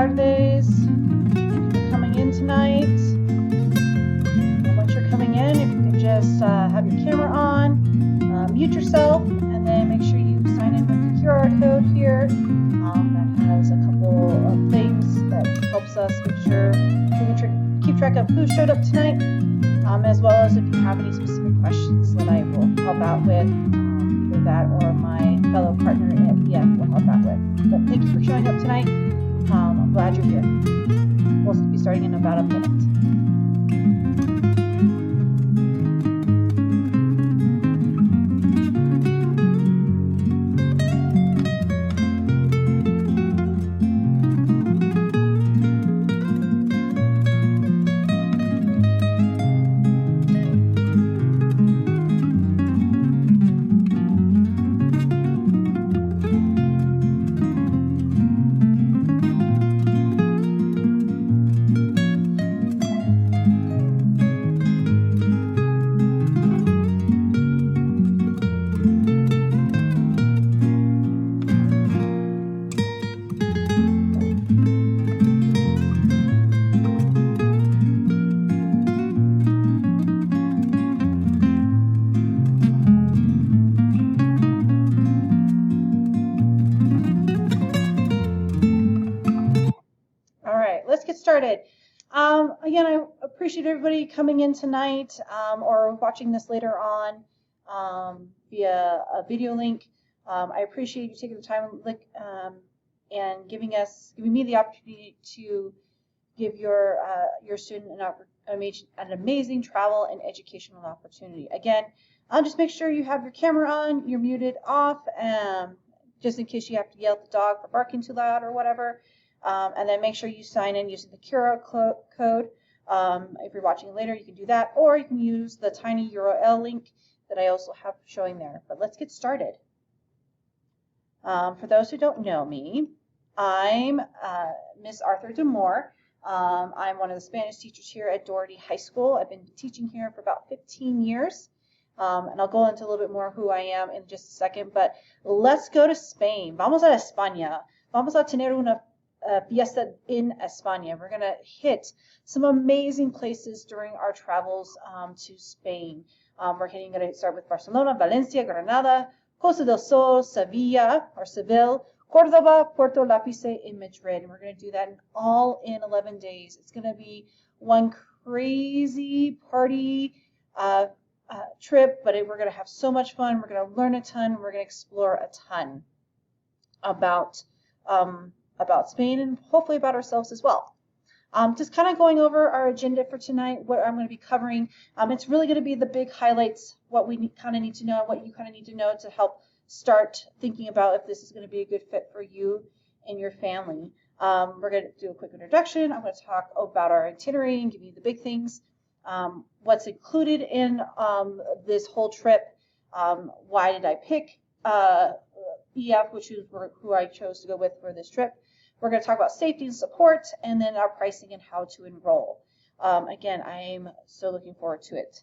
tardes. Thank you for coming in tonight. And once you're coming in, if you could just have your camera on, mute yourself, and then make sure you sign in with the QR code here. That has a couple of things that helps us make sure we can keep track of who showed up tonight, as well as if you have any specific questions that I will help out with, either that or my fellow partner at EF will help out with. But thank you for showing up tonight. I'm glad you're here. We'll be starting in about a minute. Started. Again, I appreciate everybody coming in tonight or watching this later on via a video link. I appreciate you taking the time and giving me the opportunity to give your student an amazing travel and educational opportunity. Again, just make sure you have your camera on, you're muted off, just in case you have to yell at the dog for barking too loud or whatever. And then make sure you sign in using the QR code. If you're watching later, you can do that, or you can use the tiny URL link that I also have showing there. But let's get started. For those who don't know me, I'm Miss ARTHUR-DEMOOR. I'm one of the Spanish teachers here at Doherty High School. I've been teaching here for about 15 years. And I'll go into a little bit more who I am in just a second. But let's go to Spain. Vamos a España. Vamos a tener una fiesta in España. We're going to hit some amazing places during our travels to Spain. We're going to start with Barcelona, Valencia, Granada, Costa del Sol, Sevilla, Córdoba, Puerto Lápice, and Madrid. And we're going to do that all in 11 days. It's going to be one crazy party trip, but we're going to have so much fun. We're going to learn a ton. We're going to explore a ton about Spain and hopefully about ourselves as well. Just kind of going over our agenda for tonight, what I'm going to be covering. It's really going to be the big highlights, what we kind of need to know, what you kind of need to know to help start thinking about if this is going to be a good fit for you and your family. We're going to do a quick introduction. I'm going to talk about our itinerary and give you the big things, what's included in this whole trip, why did I pick EF, which is who I chose to go with for this trip. We're going to talk about safety and support, and then our pricing and how to enroll. Again, I'm so looking forward to it,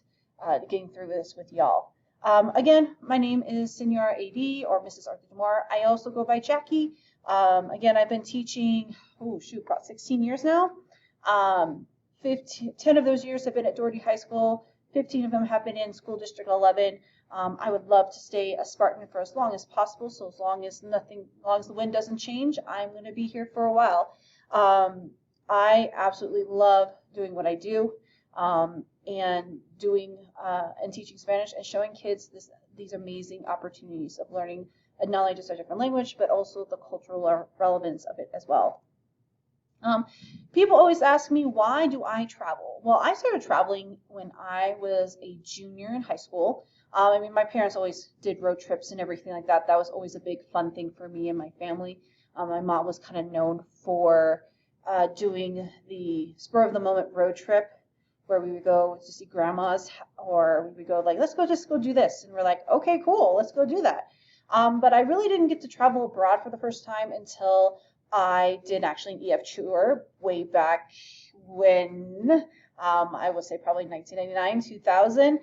getting through this with y'all. Again, my name is Senora AD or Mrs. ARTHUR-DEMOOR. I also go by Jackie. Again, I've been teaching, about 16 years now. 10 of those years have been at Doherty High School. 15 of them have been in School District 11. I would love to stay a Spartan for as long as possible, so as long as the wind doesn't change, I'm going to be here for a while. I absolutely love doing what I do, and teaching Spanish and showing kids these amazing opportunities of learning not only just a different language, but also the cultural relevance of it as well. People always ask me, why do I travel? Well, I started traveling when I was a junior in high school. My parents always did road trips and everything like that. That was always a big fun thing for me and my family. My mom was kind of known for doing the spur-of-the-moment road trip where we would go to see grandma's, or we would go let's go do this. And we're like, okay, cool, let's go do that. But I really didn't get to travel abroad for the first time until I did actually an EF tour way back when, I would say probably 1999, 2000,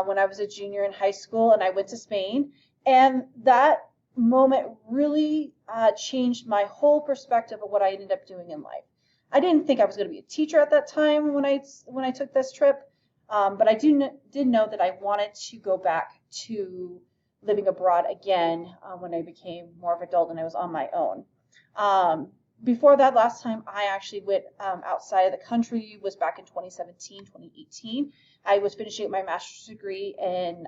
when I was a junior in high school, and I went to Spain. And that moment really changed my whole perspective of what I ended up doing in life. I didn't think I was going to be a teacher at that time when I took this trip, but I did know that I wanted to go back to living abroad again when I became more of an adult and I was on my own. Before that, last time I actually went outside of the country was back in 2017, 2018. I was finishing my master's degree in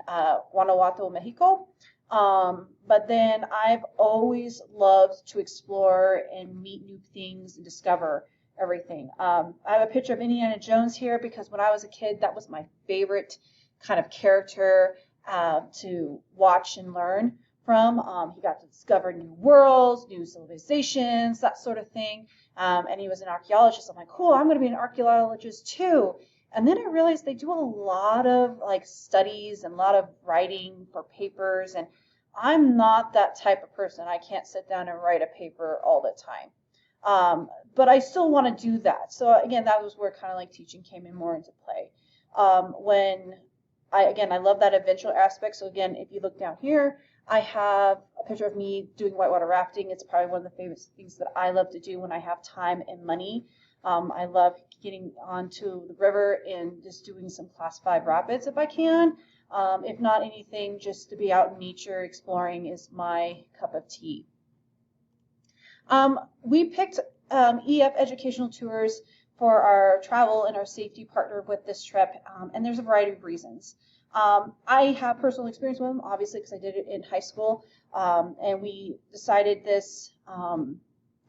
Guanajuato, Mexico. But then I've always loved to explore and meet new things and discover everything. I have a picture of Indiana Jones here because when I was a kid, that was my favorite kind of character to watch and learn from. He got to discover new worlds, new civilizations, that sort of thing. And he was an archaeologist. I'm like, cool, I'm going to be an archaeologist too. And then I realized they do a lot of like studies and a lot of writing for papers. And I'm not that type of person. I can't sit down and write a paper all the time. But I still want to do that. So again, that was where kind of like teaching came in more into play. I love that adventure aspect. So again, if you look down here, I have a picture of me doing whitewater rafting. It's probably one of the favorite things that I love to do when I have time and money. I love getting onto the river and just doing some class 5 rapids if I can. If not anything, just to be out in nature exploring is my cup of tea. We picked EF Educational Tours for our travel and our safety partner with this trip, and there's a variety of reasons. I have personal experience with them, obviously, because I did it in high school, and we decided this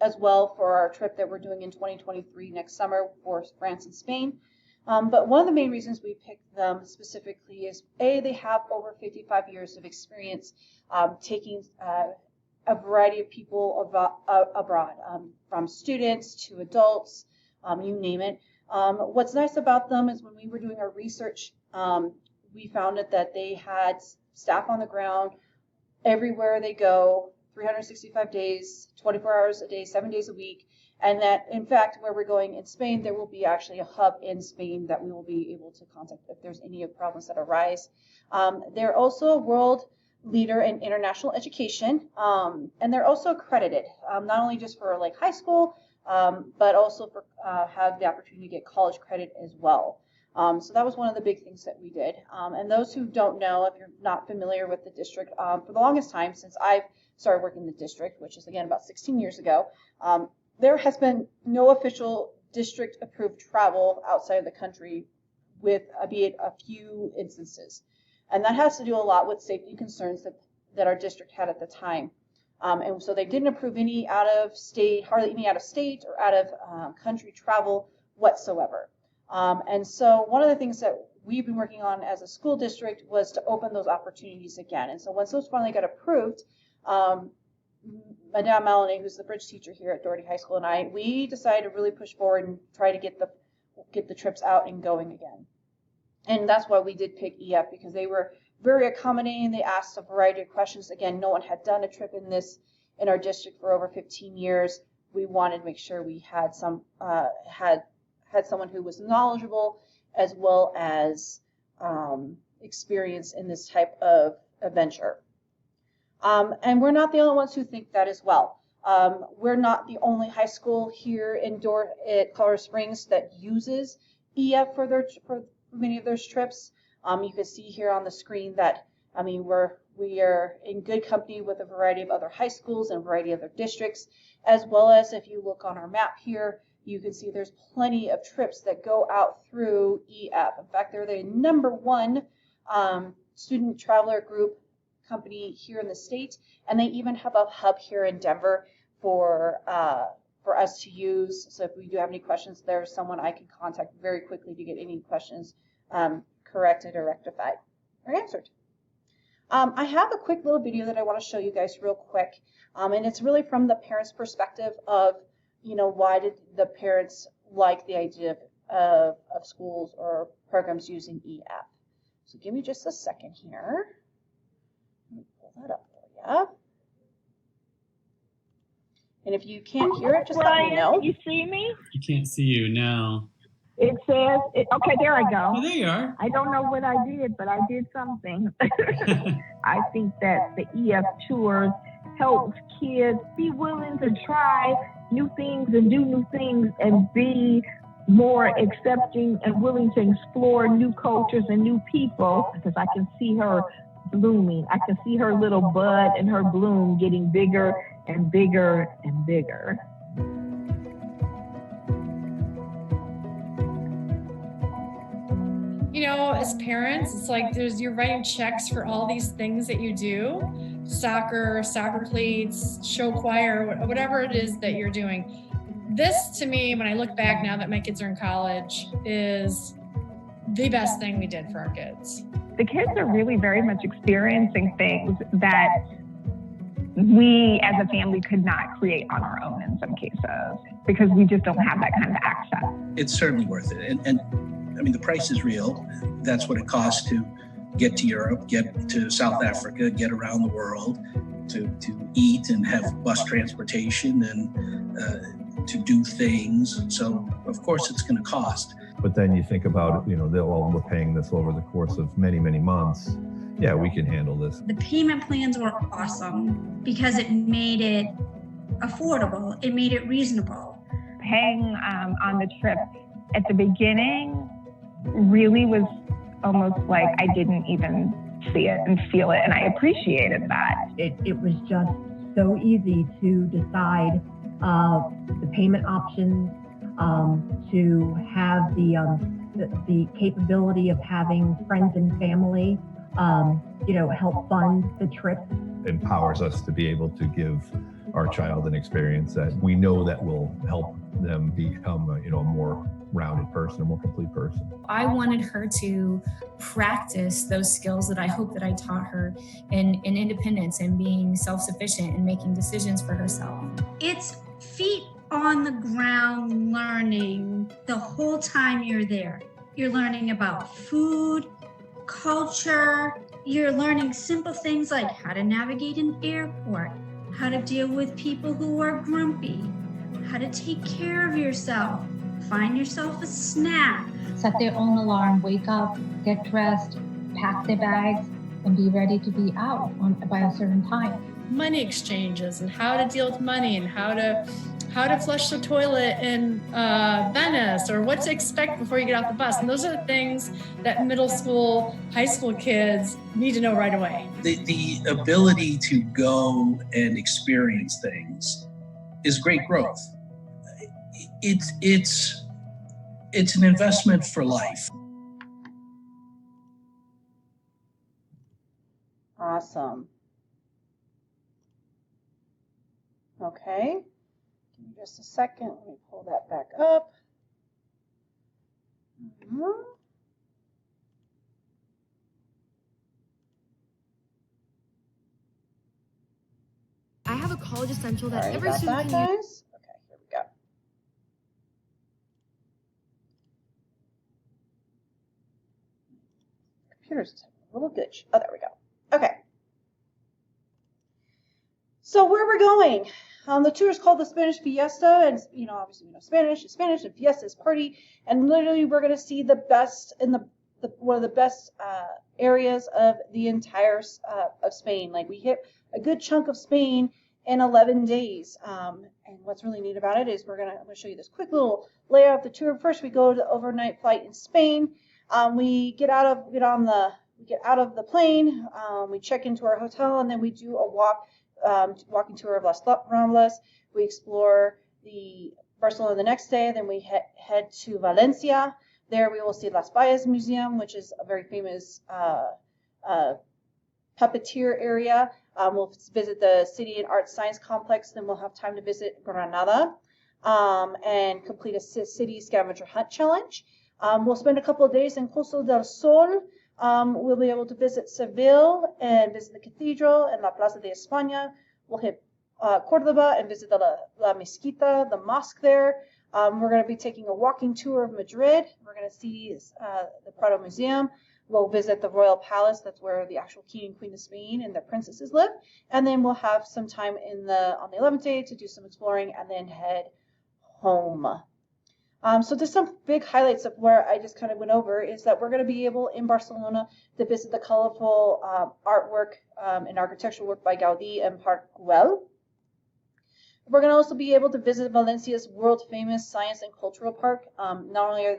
as well for our trip that we're doing in 2023 next summer for France and Spain. But one of the main reasons we picked them specifically is, A, they have over 55 years of experience taking a variety of people abroad, from students to adults, you name it. What's nice about them is when we were doing our research, we found that they had staff on the ground everywhere they go, 365 days, 24 hours a day, 7 days a week, and that, in fact, where we're going in Spain, there will be actually a hub in Spain that we will be able to contact if there's any problems that arise. They're also a world leader in international education, and they're also accredited, not only just for like high school, but also for have the opportunity to get college credit as well. So that was one of the big things that we did. And those who don't know, if you're not familiar with the district, for the longest time since I've started working in the district, which is again about 16 years ago, there has been no official district approved travel outside of the country with albeit a few instances. And that has to do a lot with safety concerns that our district had at the time. And so they didn't approve any out of state, hardly any out of state or out of country travel whatsoever. And so one of the things that we've been working on as a school district was to open those opportunities again. And so once those finally got approved, Madame Melanie, who's the bridge teacher here at Doherty High School, and we decided to really push forward and try to get the trips out and going again. And that's why we did pick EF, because they were very accommodating. They asked a variety of questions. Again, no one had done a trip in our district for over 15 years. We wanted to make sure we had had someone who was knowledgeable as well as experience in this type of adventure. And we're not the only ones who think that as well. We're not the only high school here at Colorado Springs that uses EF for many of their trips. You can see here on the screen that, we are in good company with a variety of other high schools and a variety of other districts, as well as if you look on our map here, you can see there's plenty of trips that go out through EF. In fact, they're the #1 student traveler group company here in the state, and they even have a hub here in Denver for us to use. So if we do have any questions, there's someone I can contact very quickly to get any questions corrected or rectified or answered. I have a quick little video that I want to show you guys real quick, and it's really from the parents' perspective of, why did the parents like the idea of schools or programs using EF. So give me just a second here. Let me pull that up for you. And if you can't hear it, just let me know. You see me? You can't see you, no. It says, okay, there I go. Oh, there you are. I don't know what I did, but I did something. I think that the EF tours helps kids be willing to try new things and do new things and be more accepting and willing to explore new cultures and new people, because I can see her blooming. I can see her little bud and her bloom getting bigger and bigger and bigger. You know, as parents, it's like you're writing checks for all these things that you do, soccer cleats, show choir, whatever it is that you're doing. This, to me, when I look back now that my kids are in college, is the best thing we did for our kids. The kids are really very much experiencing things that we as a family could not create on our own in some cases, because we just don't have that kind of access. It's certainly worth it. And I mean, the price is real. That's what it costs to get to Europe, get to South Africa, get around the world, to eat and have bus transportation and to do things. So, of course, it's going to cost. But then you think about, we're paying this over the course of many, many months. Yeah, we can handle this. The payment plans were awesome because it made it affordable. It made it reasonable. Paying on the trip at the beginning really was almost like I didn't even see it and feel it, and I appreciated that. It was just so easy to decide the payment options, to have the capability of having friends and family, help fund the trip. Empowers us to be able to give our child an experience that we know that will help them become a more rounded person, a more complete person. I wanted her to practice those skills that I hope that I taught her in independence and being self-sufficient and making decisions for herself. It's feet on the ground learning the whole time you're there. You're learning about food, culture. You're learning simple things like how to navigate an airport, how to deal with people who are grumpy, how to take care of yourself, find yourself a snack. Set their own alarm, wake up, get dressed, pack their bags, and be ready to be out by a certain time. Money exchanges and how to deal with money and how to flush the toilet in Venice, or what to expect before you get off the bus. And those are the things that middle school, high school kids need to know right away. The ability to go and experience things is great growth. It's an investment for life. Awesome. Okay. Give me just a second. Let me pull that back up. I have a college essential that Sorry every about student that, can use. guys. Okay, here we go. Computer's just having a little glitch. Oh, there we go. Okay. So where we're going? The tour is called the Spanish Fiesta, and obviously we know Spanish is Spanish, and Fiesta is party. And literally, we're going to see the best in one of the best areas of the entire of Spain. Like, we hit a good chunk of Spain in 11 days. And what's really neat about it is I'm going to show you this quick little layout of the tour. First, we go to the overnight flight in Spain. We get out of the plane. We check into our hotel, and then we do a walking tour of Las Ramblas. We explore the Barcelona the next day. Then we head to Valencia. There we will see Las Valles Museum, which is a very famous puppeteer area. We'll visit the City and Arts Science Complex. Then we'll have time to visit Granada and complete a city scavenger hunt challenge. We'll spend a couple of days in Costa del Sol. We'll be able to visit Seville and visit the cathedral and La Plaza de España. We'll hit Cordoba and visit La Mezquita, the mosque there. We're going to be taking a walking tour of Madrid. We're going to see the Prado Museum. We'll visit the Royal Palace. That's where the actual King and Queen of Spain and their princesses live. And then we'll have some time on the 11th day to do some exploring and then head home. So just some big highlights of where I just kind of went over is that we're going to be able in Barcelona to visit the colorful artwork and architectural work by Gaudí and Park Güell. We're going to also be able to visit Valencia's world famous science and cultural park. Not only are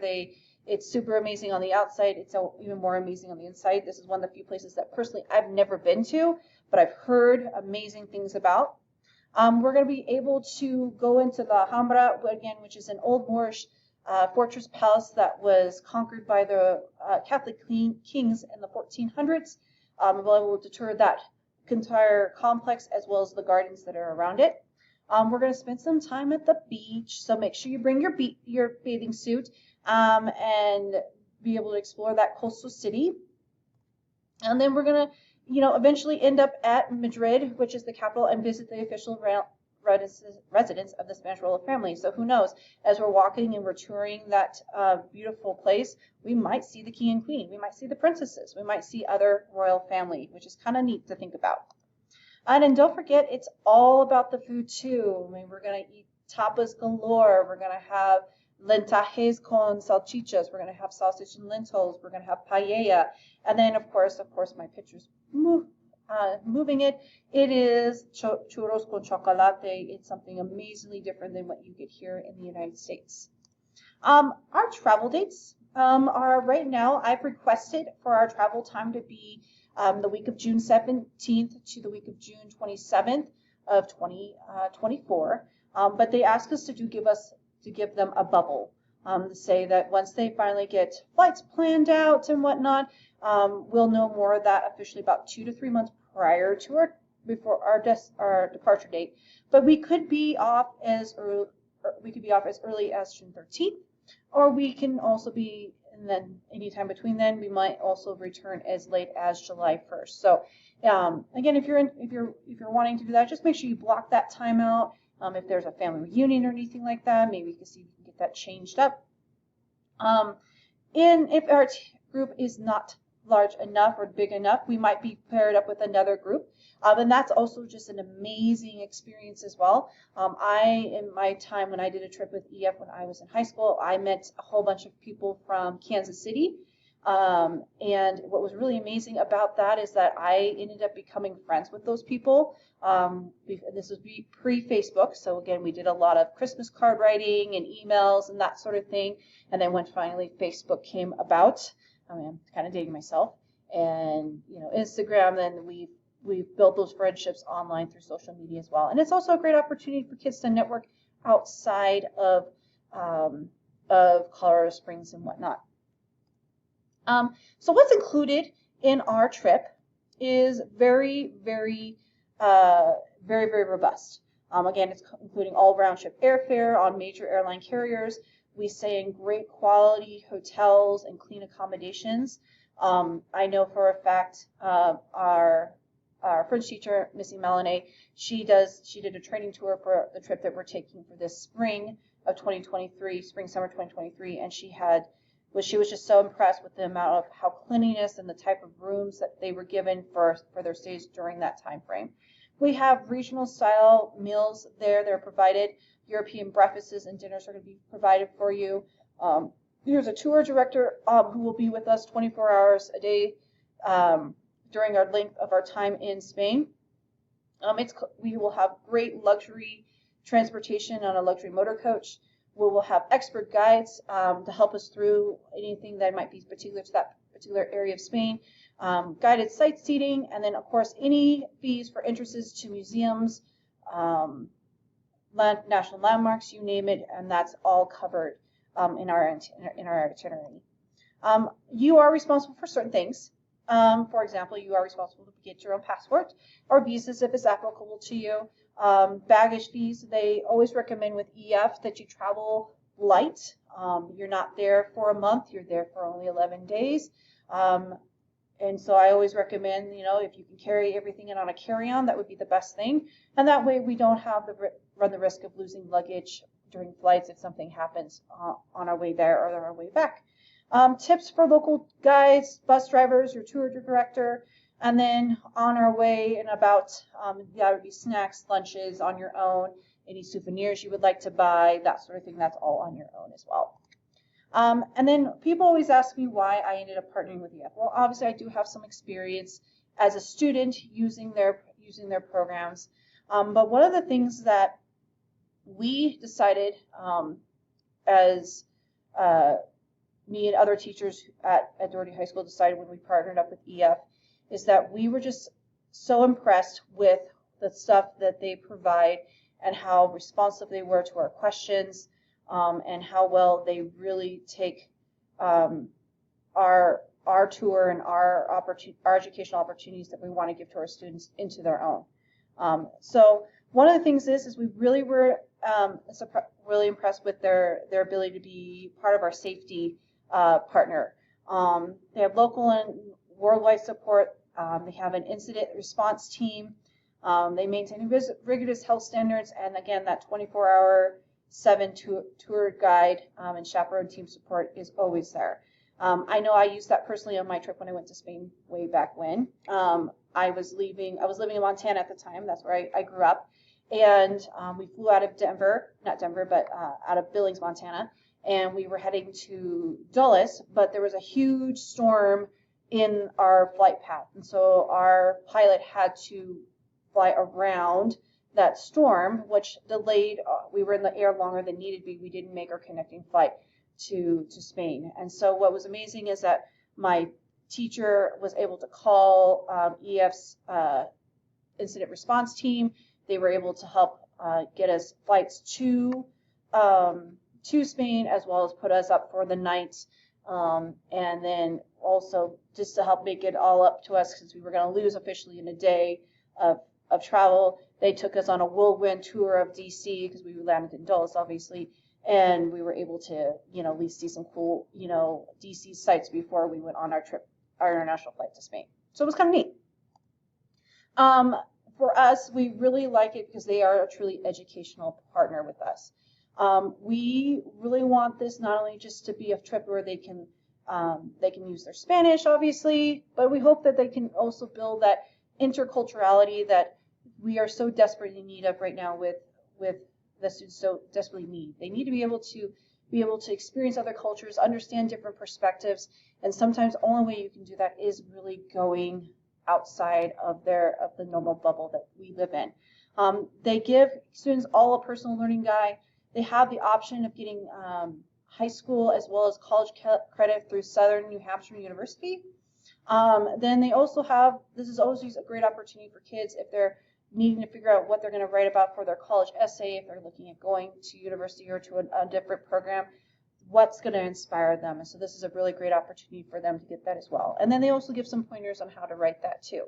it's super amazing on the outside, it's even more amazing on the inside. This is one of the few places that personally I've never been to, but I've heard amazing things about. We're going to be able to go into the Alhambra again, which is an old Moorish fortress palace that was conquered by the Catholic kings in the 1400s. We'll be able to tour that entire complex as well as the gardens that are around it. We're going to spend some time at the beach, so make sure you bring your bathing suit and be able to explore that coastal city. And then we're going to eventually end up at Madrid, which is the capital, and visit the official residence of the Spanish royal family. So who knows, as we're walking and we're touring that beautiful place, we might see the king and queen, we might see the princesses, we might see other royal family, which is kind of neat to think about. And then don't forget, it's all about the food too. I mean, we're going to eat tapas galore, we're going to have lentejas con salchichas, we're going to have sausage and lentils, we're going to have paella, and then of course my picture's moving it is churros con chocolate. It's something amazingly different than what you get here in the United States. Our travel dates are right now, I've requested for our travel time to be the week of June 17th to the week of June 27th of 2024, but they ask us to give them a bubble, to say that once they finally get flights planned out and whatnot, we'll know more of that officially about 2 to 3 months prior to our departure date. But we could be off as early as June 13th, or we can also be, and then anytime between then, we might also return as late as July 1st. So again, if you're wanting to do that, just make sure you block that time out. If there's a family reunion or anything like that, maybe you can see if you can get that changed up. If our group is not large enough or big enough, we might be paired up with another group. And that's also just an amazing experience as well. In my time when I did a trip with EF when I was in high school, I met a whole bunch of people from Kansas City. And what was really amazing about that is that I ended up becoming friends with those people. This was pre-Facebook. So again, we did a lot of Christmas card writing and emails and that sort of thing. And then when finally Facebook came about, I'm kind of dating myself, and Instagram, then we've built those friendships online through social media as well. And it's also a great opportunity for kids to network outside of Colorado Springs and whatnot. So what's included in our trip is very, very, very, very robust. Again, it's including all round-trip airfare on major airline carriers. We stay in great quality hotels and clean accommodations. I know for a fact our French teacher, Missy Melanie, she did a training tour for the trip that we're taking for this spring of 2023, summer 2023, and she was just so impressed with the amount of how cleanliness and the type of rooms that they were given for their stays during that time frame. We have regional style meals there. They're provided. European breakfasts and dinners are going to be provided for you. There's a tour director who will be with us 24 hours a day during our length of our time in Spain. We will have great luxury transportation on a luxury motor coach. We will have expert guides to help us through anything that might be particular to that particular area of Spain. Guided sightseeing, and then of course any fees for entrances to museums, national landmarks, you name it, and that's all covered in our itinerary. You are responsible for certain things. For example, you are responsible to get your own passport or visas if it's applicable to you. Baggage fees, they always recommend with EF that you travel light. You're not there for a month, you're there for only 11 days. And so I always recommend, if you can carry everything in on a carry-on, that would be the best thing. And that way we don't have run the risk of losing luggage during flights if something happens on our way there or on our way back. Tips for local guides, bus drivers, your tour director, and then on our way and about, that would be snacks, lunches on your own, any souvenirs you would like to buy, that sort of thing, that's all on your own as well. And then people always ask me why I ended up partnering with EF. Well, obviously I do have some experience as a student using their programs. But one of the things that we decided as me and other teachers at Doherty High School decided when we partnered up with EF is that we were just so impressed with the stuff that they provide and how responsive they were to our questions, and how well they really take our tour and our educational opportunities that we want to give to our students into their own. So one of the things is we really were really impressed with their ability to be part of our safety partner. They have local and worldwide support. They have an incident response team. They maintain rigorous health standards, and again, that 24-hour 7 tour guide and chaperone team support is always there. I know I used that personally on my trip when I went to Spain way back when. I was living in Montana at the time. That's where I grew up. And we flew out of out of Billings, Montana. And we were heading to Dulles, but there was a huge storm in our flight path. And so our pilot had to fly around that storm, which delayed, we were in the air longer than needed be. We didn't make our connecting flight to Spain. And so what was amazing is that my teacher was able to call EF's incident response team. They were able to help get us flights to Spain, as well as put us up for the night. And then also just to help make it all up to us, because we were going to lose officially in a day of travel. They took us on a whirlwind tour of DC, because we landed in Dulles, obviously, and we were able to, at least see some cool, DC sites before we went on our trip, our international flight to Spain. So it was kind of neat. For us, we really like it because they are a truly educational partner with us. We really want this not only just to be a trip where they can use their Spanish, obviously, but we hope that they can also build that interculturality that we are so desperately in need of right now with the students so desperately need. They need to be able to experience other cultures, understand different perspectives, and sometimes the only way you can do that is really going outside of the normal bubble that we live in. They give students all a personal learning guide. They have the option of getting high school as well as college credit through Southern New Hampshire University. Then they also have, this is always a great opportunity for kids if they're needing to figure out what they're going to write about for their college essay, if they're looking at going to university or to a different program, what's going to inspire them. And so this is a really great opportunity for them to get that as well. And then they also give some pointers on how to write that too.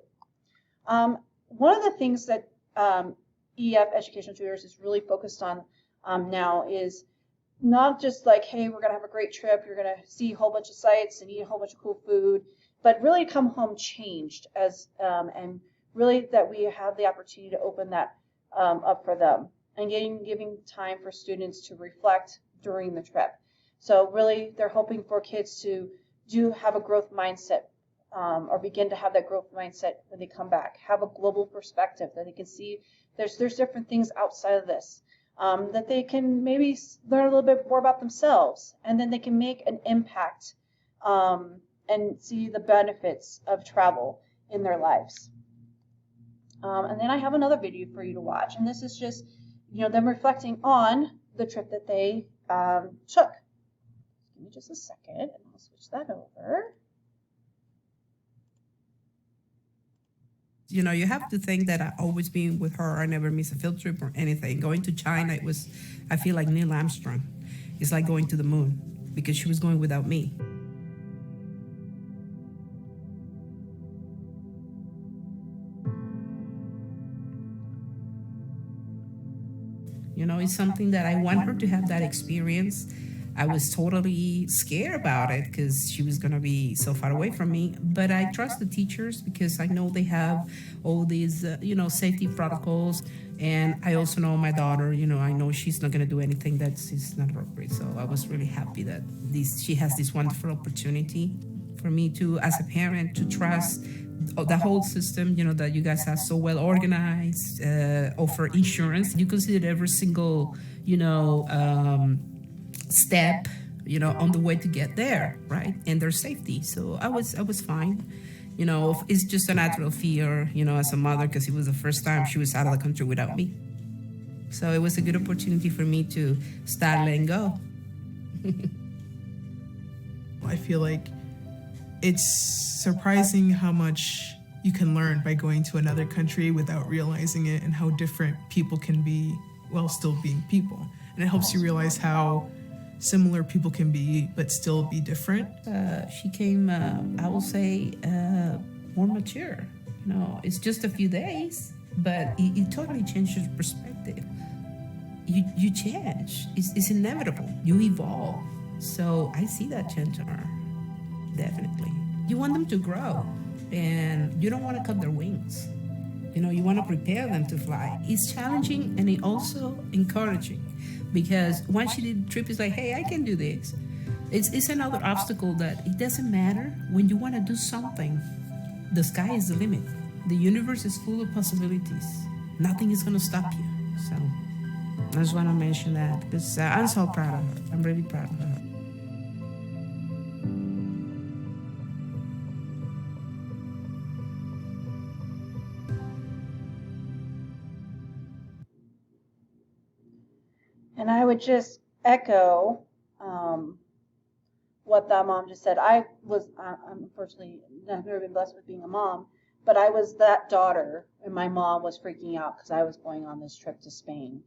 One of the things that EF Educational Tutors is really focused on now is not just like, hey, we're going to have a great trip, you're going to see a whole bunch of sites and eat a whole bunch of cool food, but really come home changed and really that we have the opportunity to open that up for them and giving time for students to reflect during the trip. So really they're hoping for kids to have a growth mindset or begin to have that growth mindset when they come back, have a global perspective that they can see there's different things outside of this, that they can maybe learn a little bit more about themselves, and then they can make an impact and see the benefits of travel in their lives. And then I have another video for you to watch, and this is just them reflecting on the trip that they took. Give me just a second, and I'll switch that over. You have to think that I always been with her. I never miss a field trip or anything. Going to China, I feel like Neil Armstrong. It's like going to the moon because she was going without me. It's something that I want her to have that experience. I was totally scared about it because she was going to be so far away from me. But I trust the teachers because I know they have all these, safety protocols. And I also know my daughter, I know she's not going to do anything that's not appropriate. So I was really happy that she has this wonderful opportunity for me to, as a parent, to trust the whole system, that you guys are so well organized, offer insurance. You consider every single, step on the way to get there, right? And their safety. So I was fine. It's just a natural fear, as a mother, because it was the first time she was out of the country without me. So it was a good opportunity for me to start letting go. I feel like it's surprising how much you can learn by going to another country without realizing it, and how different people can be while still being people. And it helps you realize how similar people can be, but still be different. She came, I will say, more mature. It's just a few days, but it totally changed your perspective. You change. It's inevitable. You evolve. So I see that change in her, definitely. You want them to grow, and you don't want to cut their wings. You want to prepare them to fly. It's challenging, and it also encouraging, because once she did the trip, it's like, hey, I can do this. It's another obstacle that it doesn't matter. When you want to do something, the sky is the limit. The universe is full of possibilities. Nothing is going to stop you. So I just want to mention that, because I'm so proud of her. I'm really proud of her. And I would just echo what that mom just said. I'm unfortunately I've never been blessed with being a mom, but I was that daughter, and my mom was freaking out because I was going on this trip to Spain,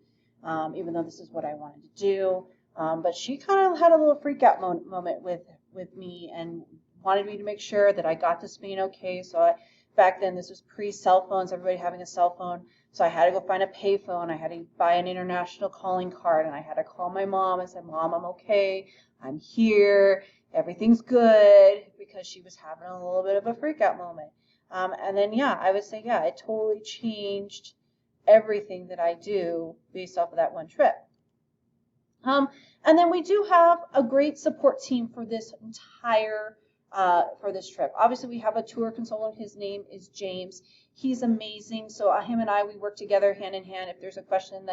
even though this is what I wanted to do. But she kind of had a little freak out moment with me, and wanted me to make sure that I got to Spain okay. So back then, this was pre-cell phones, everybody having a cell phone. So I had to go find a payphone. I had to buy an international calling card, and I had to call my mom and say, Mom, I'm okay. I'm here. Everything's good, because she was having a little bit of a freak out moment. And then, I would say, it totally changed everything that I do based off of that one trip. And then we do have a great support team for this entire for this trip. Obviously, we have a tour consultant. His name is James. He's amazing. So him and we work together hand in hand. If there's a question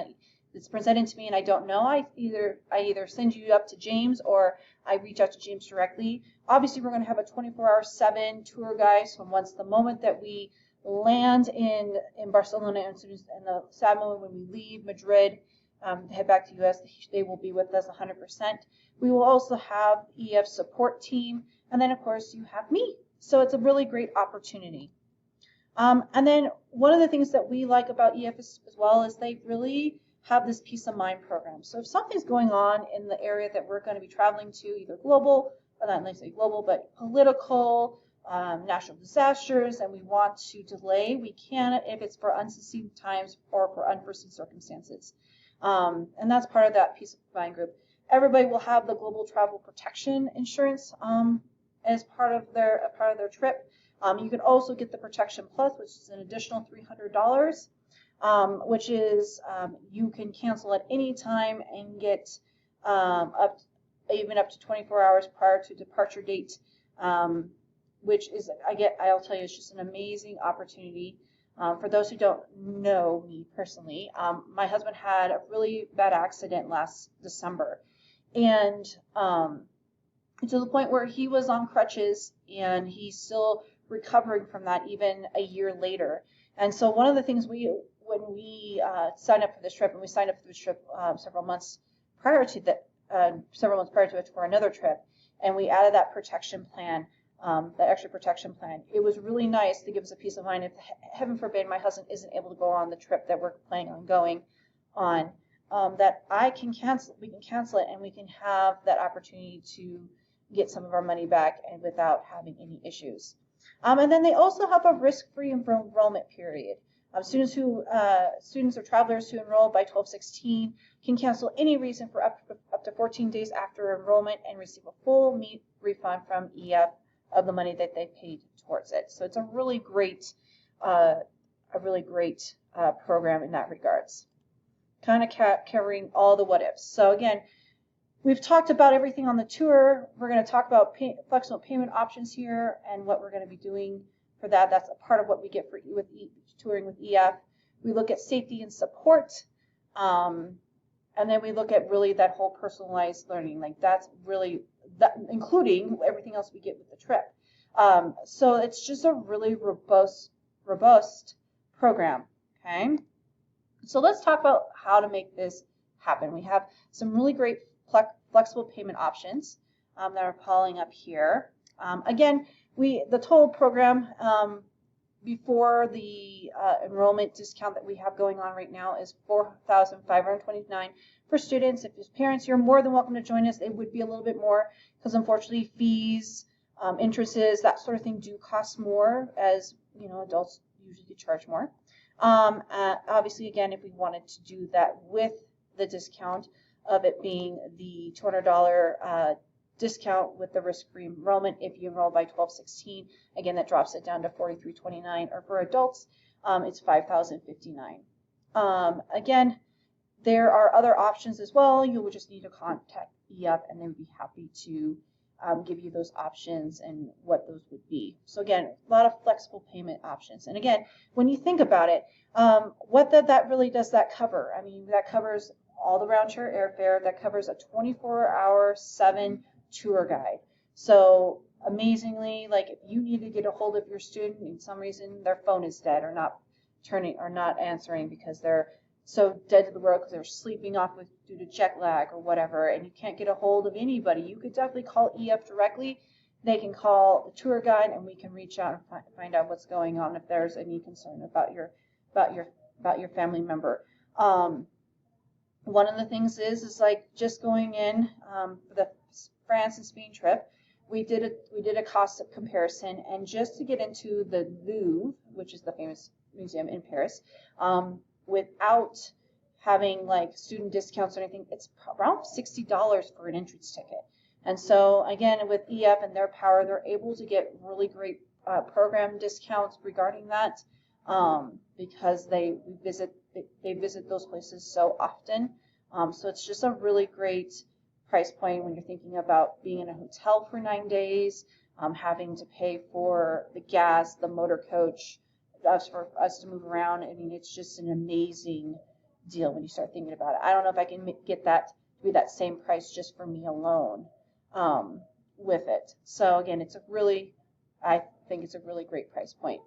that's presented to me and I don't know, I either send you up to James, or I reach out to James directly. Obviously, we're going to have a 24/7 tour guide. So once the moment that we land in Barcelona, and the sad moment when we leave Madrid, head back to US, they will be with us 100%. We will also have EF support team, and then of course you have me. So it's a really great opportunity. And then one of the things that we like about EF as well is they really have this peace of mind program. So if something's going on in the area that we're going to be traveling to, either global, or not necessarily global, but political, natural disasters, and we want to delay, we can if it's for unforeseen times or for unforeseen circumstances. And that's part of that peace of mind group. Everybody will have the global travel protection insurance as part of their trip. You can also get the Protection Plus, which is an additional $300, which is you can cancel at any time and get even up to 24 hours prior to departure date, which is I'll tell you, it's just an amazing opportunity. For those who don't know me personally, my husband had a really bad accident last December, and to the point where he was on crutches, and he's still recovering from that even a year later. And so one of the things when we signed up for this trip, and we signed up for this trip several months prior to it for another trip, and we added that protection plan, that extra protection plan. It was really nice to give us a peace of mind if, heaven forbid, my husband isn't able to go on the trip that we're planning on going on, that we can cancel it, and we can have that opportunity to get some of our money back and without having any issues. And then they also have a risk-free enrollment period. Students or travelers who enroll by 12/16 can cancel any reason for up to 14 days after enrollment and receive a full refund from EF of the money that they paid towards it. So it's a really great program in that regards. Kind of covering all the what ifs. So again, we've talked about everything on the tour. We're going to talk about flexible payment options here and what we're going to be doing for that. That's a part of what we get with touring with EF. We look at safety and support. And then we look at really that whole personalized learning, like that's really, that, including everything else we get with the trip. So it's just a really robust program, okay? So let's talk about how to make this happen. We have some really great flexible payment options that are piling up here. Again, the total program before the enrollment discount that we have going on right now is $4,529 for students. If as parents, you're more than welcome to join us. It would be a little bit more because unfortunately fees, interests, that sort of thing do cost more, as you know, adults usually charge more. Obviously, again, if we wanted to do that with the discount of it being the $200 discount with the risk-free enrollment, if you enroll by 12/16, again, that drops it down to $43.29, or for adults, it's $5,059. Again, there are other options as well. You would just need to contact EF, and they would be happy to give you those options and what those would be. So again, a lot of flexible payment options. And again, when you think about it, what that really does that cover? I mean, that covers all the round trip airfare. That covers a 24-hour, 7 tour guide. So amazingly, like if you need to get a hold of your student and some reason their phone is dead or not answering because they're so dead to the world because they're sleeping off due to jet lag or whatever, and you can't get a hold of anybody, you could definitely call EF directly. They can call the tour guide, and we can reach out and find out what's going on if there's any concern about your family member. One of the things is like just going in for the France and Spain trip, we did a cost of comparison, and just to get into the Louvre, which is the famous museum in Paris, without having like student discounts or anything, it's around $60 for an entrance ticket. And so again, with EF and their power, they're able to get really great program discounts regarding that because they visit those places so often. So it's just a really great price point when you're thinking about being in a hotel for 9 days, having to pay for the gas, the motor coach, for us to move around. I mean, it's just an amazing deal when you start thinking about it. I don't know if I can get that to be that same price just for me alone with it. So again, I think it's a really great price point.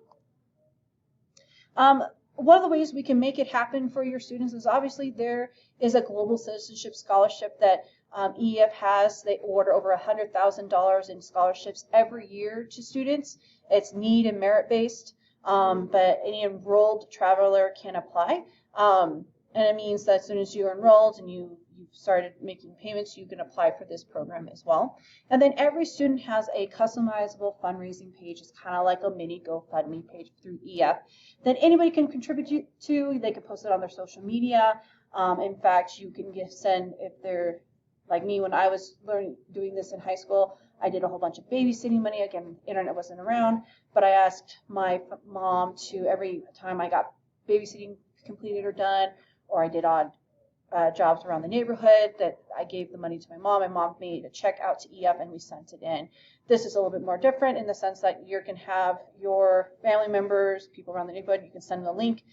One of the ways we can make it happen for your students is obviously there is a global citizenship scholarship that EF has. They order over $100,000 in scholarships every year to students. It's need and merit based, but any enrolled traveler can apply. And it means that as soon as you're enrolled and you've started making payments, you can apply for this program as well. And then every student has a customizable fundraising page. It's kind of like a mini GoFundMe page through EF that anybody can contribute to. They can post it on their social media. In fact, you can send, if they're like me, when I was doing this in high school, I did a whole bunch of babysitting money. Again, internet wasn't around, but I asked my mom to, every time I got babysitting completed or done, or I did odd jobs around the neighborhood, that I gave the money to my mom. My mom made a check out to EF and we sent it in. This is a little bit more different in the sense that you can have your family members, people around the neighborhood, you can send them a link.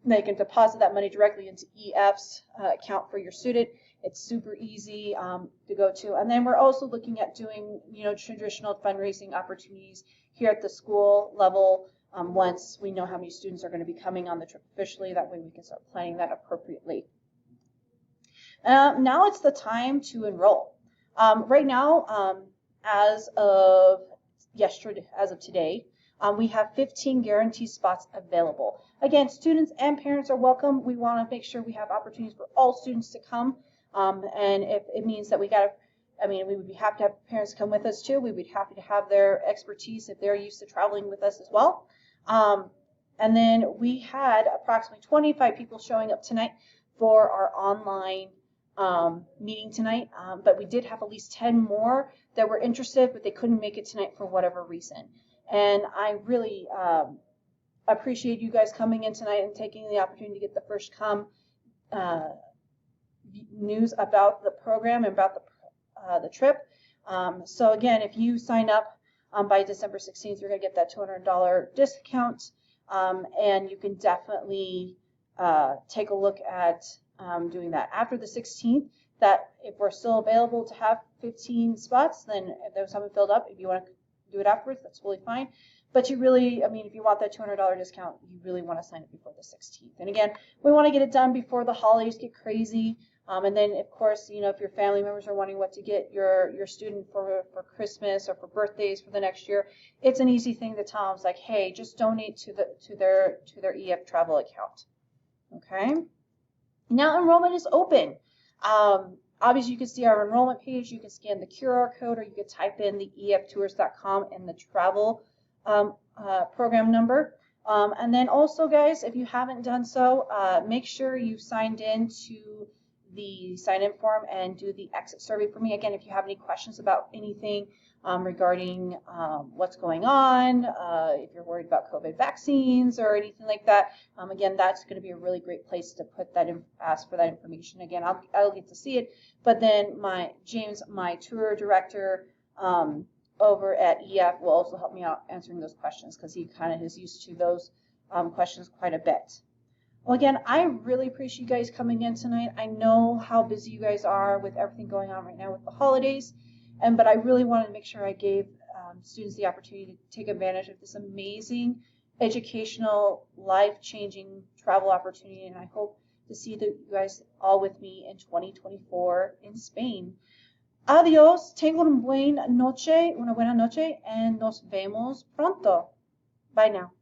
They can deposit that money directly into EF's account for your student. It's super easy to go to. And then we're also looking at doing, traditional fundraising opportunities here at the school level once we know how many students are going to be coming on the trip officially. That way we can start planning that appropriately. Now it's the time to enroll. Right now, as of today, we have 15 guaranteed spots available. Again, students and parents are welcome. We want to make sure we have opportunities for all students to come. And if it means that we would be happy to have parents come with us too. We'd be happy to have their expertise if they're used to traveling with us as well. And then we had approximately 25 people showing up tonight for our online meeting tonight, but we did have at least 10 more that were interested, but they couldn't make it tonight for whatever reason. And I really appreciate you guys coming in tonight and taking the opportunity to get the first come news about the program and about the trip. So again, if you sign up by December 16th, you're going to get that $200 discount, and you can definitely take a look at doing that. After the 16th, that if we're still available to have 15 spots, then if those haven't filled up, if you want to do it afterwards, that's totally fine. But you really, I mean, if you want that $200 discount, you really want to sign up before the 16th. And again, we want to get it done before the holidays get crazy. And then, of course, you know, if your family members are wanting what to get your student for Christmas or for birthdays for the next year, it's an easy thing to tell them. It's like, hey, just donate to their EF travel account. Okay. Now enrollment is open. Obviously, you can see our enrollment page. You can scan the QR code, or you can type in the eftours.com and the travel program number. And then also, guys, if you haven't done so, make sure you've signed in to the sign-in form and do the exit survey for me. Again, if you have any questions about anything regarding what's going on, if you're worried about COVID vaccines or anything like that, again, that's going to be a really great place to put that in, ask for that information. Again, I'll get to see it, but then James, my tour director over at EF, will also help me out answering those questions, because he kind of is used to those questions quite a bit. Well, again, I really appreciate you guys coming in tonight. I know how busy you guys are with everything going on right now with the holidays, but I really wanted to make sure I gave students the opportunity to take advantage of this amazing educational, life-changing travel opportunity, and I hope to see you guys all with me in 2024 in Spain. Adiós, tengo una buena noche, and nos vemos pronto. Bye now.